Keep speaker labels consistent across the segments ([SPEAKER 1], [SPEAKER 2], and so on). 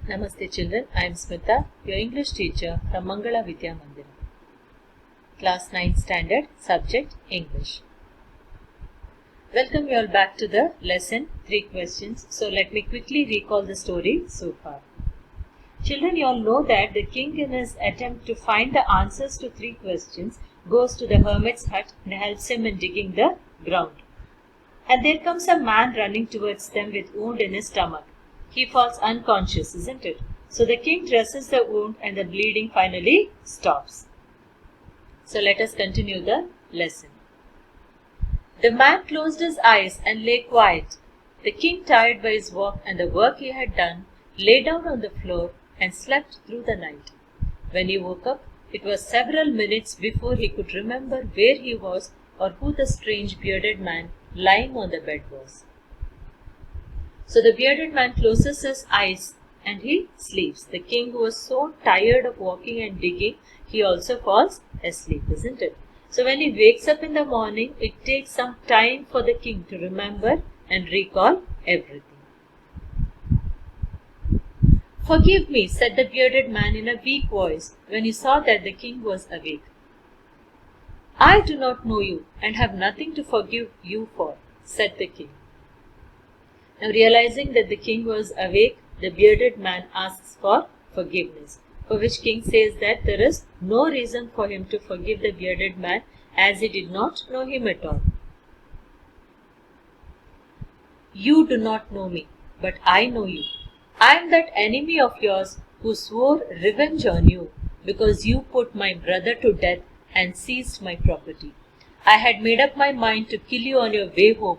[SPEAKER 1] Namaste children, I am Smita, your English teacher from Mangala Vidya Mandiram. Class 9 Standard, Subject English. Welcome you all back to the lesson 3 questions. So let me quickly recall the story so far. Children, you all know that the king in his attempt to find the answers to 3 questions goes to the hermit's hut and helps him in digging the ground. And there comes a man running towards them with wound in his stomach. He falls unconscious, isn't it? So the king dresses the wound and the bleeding finally stops. So let us continue the lesson. The man closed his eyes and lay quiet. The king, tired by his walk and the work he had done, lay down on the floor and slept through the night. When he woke up, it was several minutes before he could remember where he was or who the strange bearded man lying on the bed was. So the bearded man closes his eyes and he sleeps. The king, who was so tired of walking and digging, he also falls asleep, isn't it? So when he wakes up in the morning, it takes some time for the king to remember and recall everything. "Forgive me," said the bearded man in a weak voice when he saw that the king was awake. "I do not know you and have nothing to forgive you for," said the king. Now realizing that the king was awake, the bearded man asks for forgiveness, for which king says that there is no reason for him to forgive the bearded man as he did not know him at all. "You do not know me, but I know you. I am that enemy of yours who swore revenge on you because you put my brother to death and seized my property. I had made up my mind to kill you on your way home,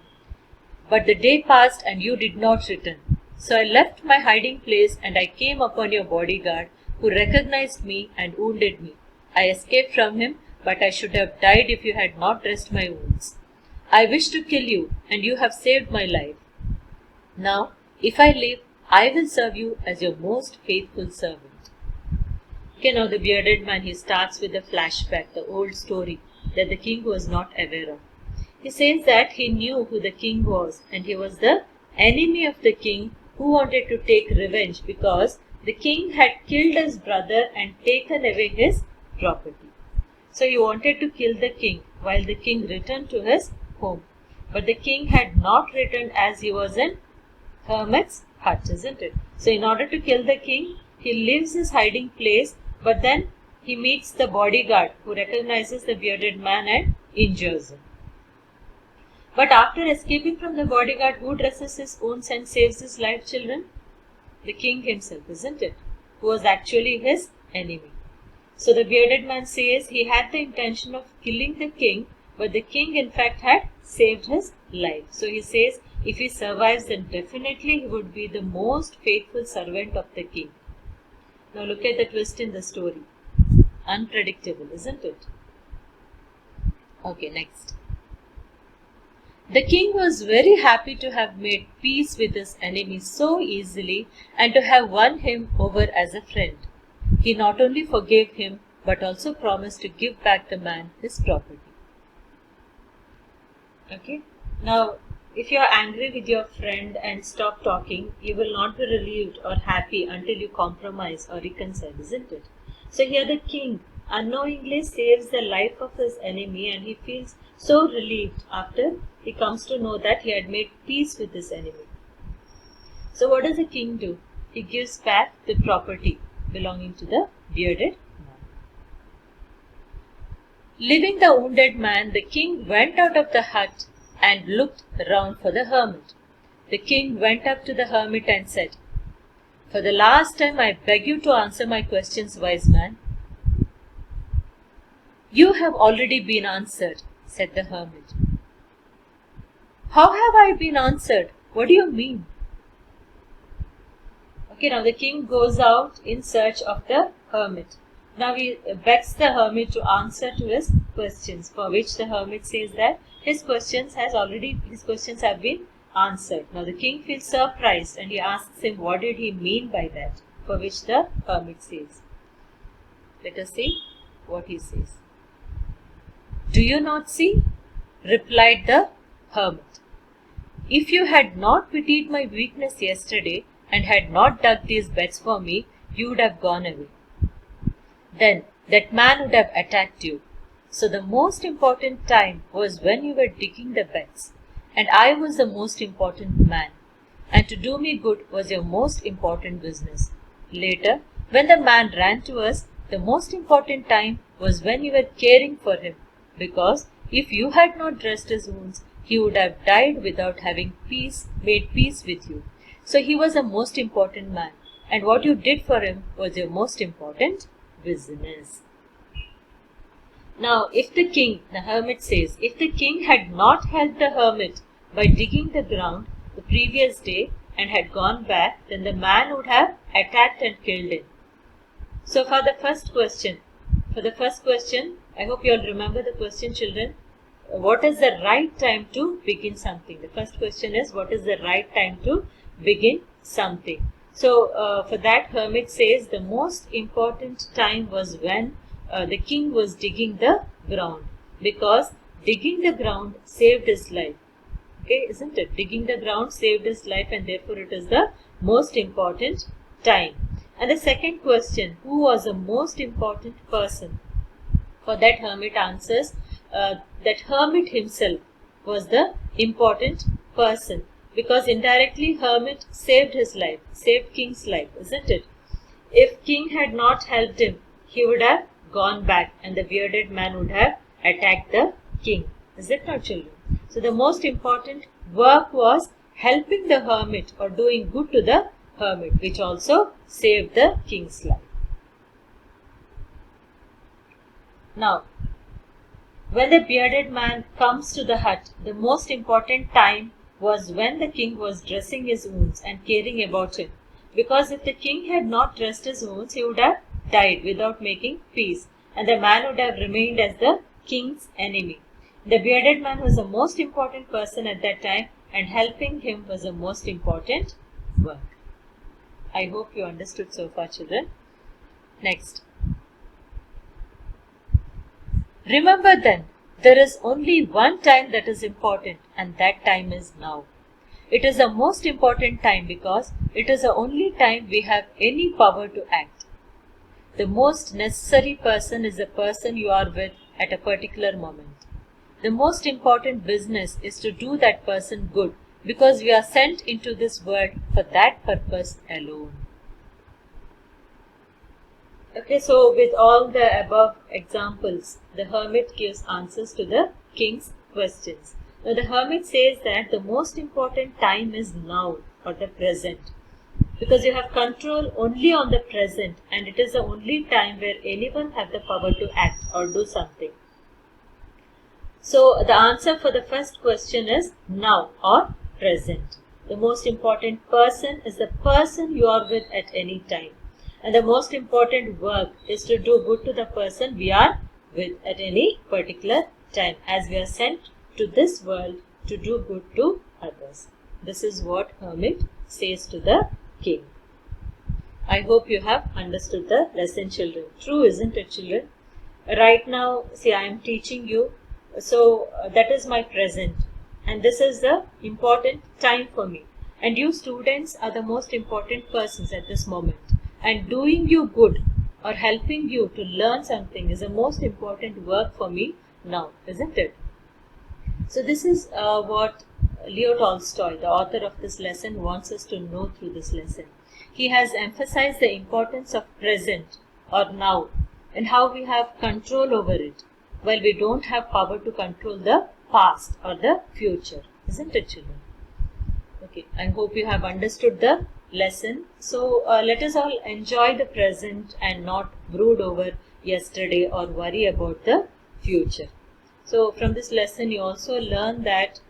[SPEAKER 1] but the day passed and you did not return. So I left my hiding place and I came upon your bodyguard, who recognized me and wounded me. I escaped from him, but I should have died if you had not dressed my wounds. I wished to kill you, and you have saved my life. Now, if I live, I will serve you as your most faithful servant." Okay, now the bearded man, he starts with a flashback, the old story that the king was not aware of. He says that he knew who the king was, and he was the enemy of the king who wanted to take revenge because the king had killed his brother and taken away his property. So he wanted to kill the king while the king returned to his home. But the king had not returned as he was in hermit's hut, isn't it? So in order to kill the king, he leaves his hiding place, but then he meets the bodyguard who recognizes the bearded man and injures him. But after escaping from the bodyguard, who dresses his wounds and saves his life, children? The king himself, isn't it? Who was actually his enemy. So the bearded man says he had the intention of killing the king, but the king in fact had saved his life. So he says if he survives, then definitely he would be the most faithful servant of the king. Now look at the twist in the story. Unpredictable, isn't it? Okay, next. The king was very happy to have made peace with his enemy so easily and to have won him over as a friend. He not only forgave him but also promised to give back the man his property. Okay, now if you are angry with your friend and stop talking, you will not be relieved or happy until you compromise or reconcile, isn't it? So here the king unknowingly saves the life of his enemy and he feels so relieved after he comes to know that he had made peace with his enemy. So what does the king do? He gives back the property belonging to the bearded man. Leaving the wounded man, the king went out of the hut and looked around for the hermit. The king went up to the hermit and said, "For the last time I beg you to answer my questions, wise man." "You have already been answered," said the hermit. "How have I been answered? What do you mean?" Okay, now the king goes out in search of the hermit. Now he begs the hermit to answer to his questions, for which the hermit says that his questions have been answered. Now the king feels surprised and he asks him what did he mean by that, for which the hermit says. Let us see what he says. "Do you not see?" replied the hermit. "If you had not pitied my weakness yesterday and had not dug these beds for me, you would have gone away. Then that man would have attacked you. So the most important time was when you were digging the beds, and I was the most important man, and to do me good was your most important business. Later, when the man ran to us, the most important time was when you were caring for him, because if you had not dressed his wounds, he would have died without having made peace with you. So he was the most important man, and what you did for him was your most important business. Now, if the king, the hermit says, if the king had not helped the hermit by digging the ground the previous day and had gone back, then the man would have attacked and killed him. So for the first question, I hope you all remember the question, children. What is the right time to begin something? The first question is, what is the right time to begin something? So for that, hermit says the most important time was when the king was digging the ground, because digging the ground saved his life. Okay, isn't it? Digging the ground saved his life, and therefore it is the most important time. And the second question, who was the most important person? For that, hermit answers that hermit himself was the important person, because indirectly hermit saved his life, saved king's life, isn't it? If king had not helped him, he would have gone back and the bearded man would have attacked the king. Is it not, children? So the most important work was helping the hermit or doing good to the hermit, which also saved the king's life. Now, when the bearded man comes to the hut, the most important time was when the king was dressing his wounds and caring about him. Because if the king had not dressed his wounds, he would have died without making peace, and the man would have remained as the king's enemy. The bearded man was the most important person at that time, and helping him was the most important work. I hope you understood so far, children. Next. Remember then, there is only one time that is important, and that time is now. It is the most important time because it is the only time we have any power to act. The most necessary person is the person you are with at a particular moment. The most important business is to do that person good, because we are sent into this world for that purpose alone. Okay, so with all the above examples, the hermit gives answers to the king's questions. Now the hermit says that the most important time is now, or the present, because you have control only on the present, and it is the only time where anyone has the power to act or do something. So the answer for the first question is now, or present. The most important person is the person you are with at any time. And the most important work is to do good to the person we are with at any particular time, as we are sent to this world to do good to others. This is what hermit says to the king. I hope you have understood the lesson, children. True, isn't it, children? Right now, see, I am teaching you. So that is my present, and this is the important time for me. And you students are the most important persons at this moment. And doing you good or helping you to learn something is the most important work for me now, isn't it? So this is what Leo Tolstoy, the author of this lesson, wants us to know through this lesson. He has emphasized the importance of present or now and how we have control over it, while we don't have power to control the past or the future. Isn't it, children? Okay, I hope you have understood the lesson. So let us all enjoy the present and not brood over yesterday or worry about the future. So from this lesson you also learn that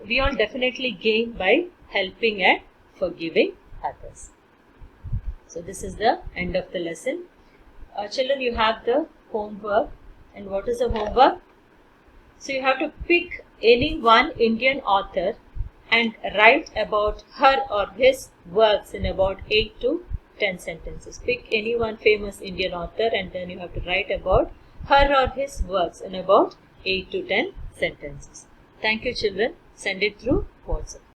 [SPEAKER 1] we all definitely gain by helping and forgiving others. So this is the end of the lesson. Children, you have the homework. And what is the homework? So you have to pick any one Indian author and write about her or his works in about 8 to 10 sentences. Pick any one famous Indian author and then you have to write about her or his works in about 8 to 10 sentences. Thank you, children. Send it through WhatsApp.